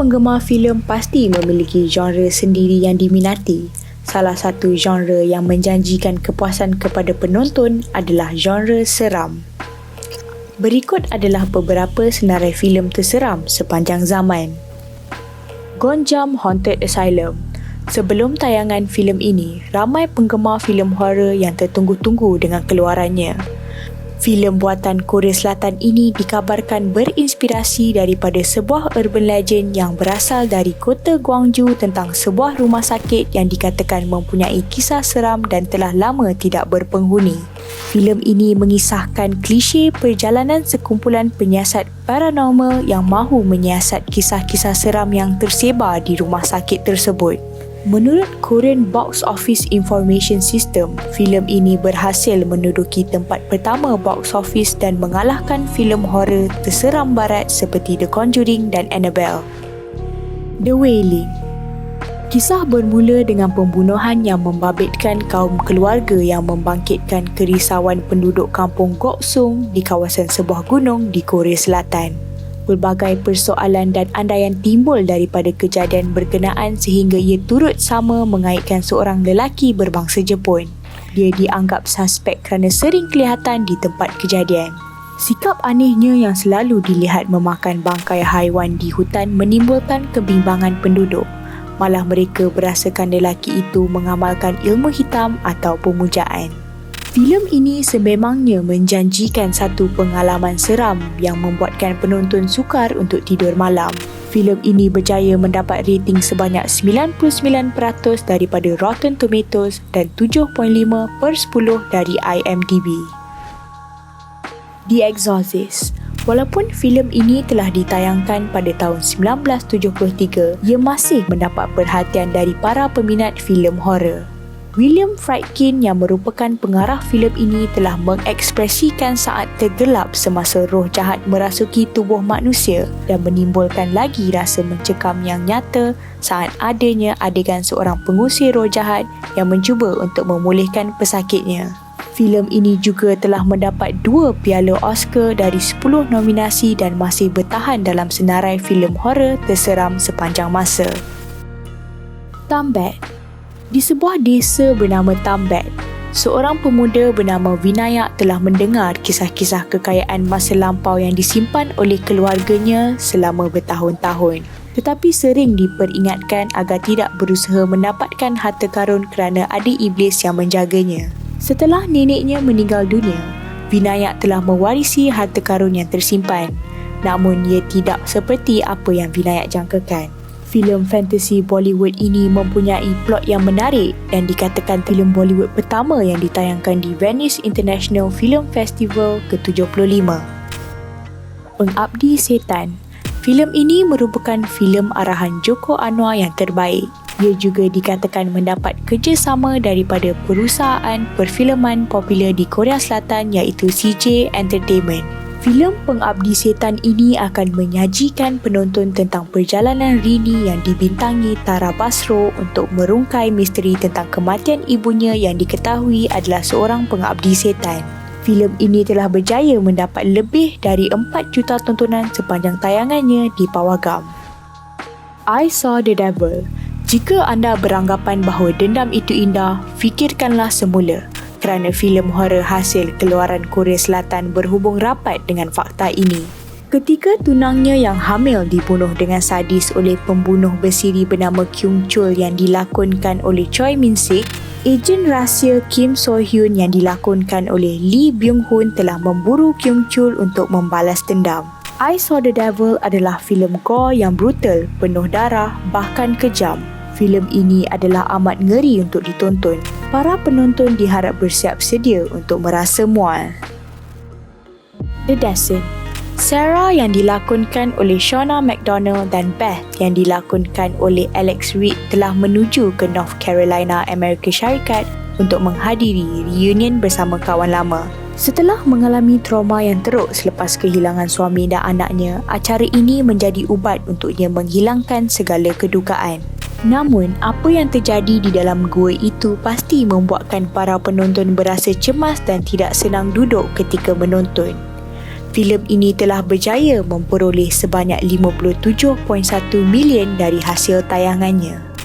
penggemar filem pasti memiliki genre sendiri yang diminati. Salah satu genre yang menjanjikan kepuasan kepada penonton adalah genre seram. Berikut adalah beberapa senarai filem terseram sepanjang zaman. Gonjam Haunted Asylum. Sebelum tayangan filem ini, ramai penggemar filem horror yang tertunggu-tunggu dengan keluarannya. Filem buatan Korea Selatan ini dikabarkan berinspirasi daripada sebuah urban legend yang berasal dari kota Gwangju tentang sebuah rumah sakit yang dikatakan mempunyai kisah seram dan telah lama tidak berpenghuni. Filem ini mengisahkan klise perjalanan sekumpulan penyiasat paranormal yang mahu menyiasat kisah-kisah seram yang tersebar di rumah sakit tersebut. Menurut Korean Box Office Information System, filem ini berhasil menduduki tempat pertama box office dan mengalahkan filem horror terseram barat seperti The Conjuring dan Annabelle. The Wailing. Kisah bermula dengan pembunuhan yang membabitkan kaum keluarga yang membangkitkan kerisauan penduduk kampung Goksung di kawasan sebuah gunung di Korea Selatan. Pelbagai persoalan dan andaian timbul daripada kejadian berkenaan sehingga ia turut sama mengaitkan seorang lelaki berbangsa Jepun. Dia dianggap suspek kerana sering kelihatan di tempat kejadian. Sikap anehnya yang selalu dilihat memakan bangkai haiwan di hutan menimbulkan kebimbangan penduduk. Malah mereka berasakan lelaki itu mengamalkan ilmu hitam atau pemujaan. Filem ini sememangnya menjanjikan satu pengalaman seram yang membuatkan penonton sukar untuk tidur malam. Filem ini berjaya mendapat rating sebanyak 99% daripada Rotten Tomatoes dan 7.5/10 dari IMDb. The Exorcist. Walaupun filem ini telah ditayangkan pada tahun 1973, ia masih mendapat perhatian dari para peminat filem horror. William Friedkin yang merupakan pengarah filem ini telah mengekspresikan saat tergelap semasa roh jahat merasuki tubuh manusia dan menimbulkan lagi rasa mencekam yang nyata saat adanya adegan seorang pengusir roh jahat yang mencuba untuk memulihkan pesakitnya. Filem ini juga telah mendapat 2 piala Oscar dari 10 nominasi dan masih bertahan dalam senarai filem horror terseram sepanjang masa. Tambet. Di sebuah desa bernama Tambet, seorang pemuda bernama Vinayak telah mendengar kisah-kisah kekayaan masa lampau yang disimpan oleh keluarganya selama bertahun-tahun. Tetapi sering diperingatkan agar tidak berusaha mendapatkan harta karun kerana ada iblis yang menjaganya. Setelah neneknya meninggal dunia, Vinayak telah mewarisi harta karun yang tersimpan. Namun ia tidak seperti apa yang Vinayak jangkakan. Filem fantasi Bollywood ini mempunyai plot yang menarik dan dikatakan filem Bollywood pertama yang ditayangkan di Venice International Film Festival ke-75. Pengabdi Setan. Filem ini merupakan filem arahan Joko Anwar yang terbaik. Ia juga dikatakan mendapat kerjasama daripada perusahaan perfilman popular di Korea Selatan iaitu CJ Entertainment. Filem Pengabdi Setan ini akan menyajikan penonton tentang perjalanan Rini yang dibintangi Tara Basro untuk merungkai misteri tentang kematian ibunya yang diketahui adalah seorang pengabdi setan. Filem ini telah berjaya mendapat lebih dari 4 juta tontonan sepanjang tayangannya di Pawagam. I Saw the Devil. Jika anda beranggapan bahawa dendam itu indah, fikirkanlah semula. Kerana filem horror hasil keluaran Korea Selatan berhubung rapat dengan fakta ini. Ketika tunangnya yang hamil dibunuh dengan sadis oleh pembunuh bersiri bernama Kyung Chul yang dilakonkan oleh Choi Min Sik, ejen rahsia Kim So Hyun yang dilakonkan oleh Lee Byung Hun telah memburu Kyung Chul untuk membalas dendam. I Saw the Devil adalah filem gore yang brutal, penuh darah, bahkan kejam. Filem ini adalah amat ngeri untuk ditonton. Para penonton diharap bersiap sedia untuk merasa mual. The Descent. Sarah yang dilakonkan oleh Shauna McDonald dan Beth yang dilakonkan oleh Alex Reid telah menuju ke North Carolina, Amerika Syarikat untuk menghadiri reunion bersama kawan lama. Setelah mengalami trauma yang teruk selepas kehilangan suami dan anaknya, acara ini menjadi ubat untuknya menghilangkan segala kedukaan. Namun, apa yang terjadi di dalam gua itu pasti membuatkan para penonton berasa cemas dan tidak senang duduk ketika menonton. filem ini telah berjaya memperoleh sebanyak 57.1 million dari hasil tayangannya.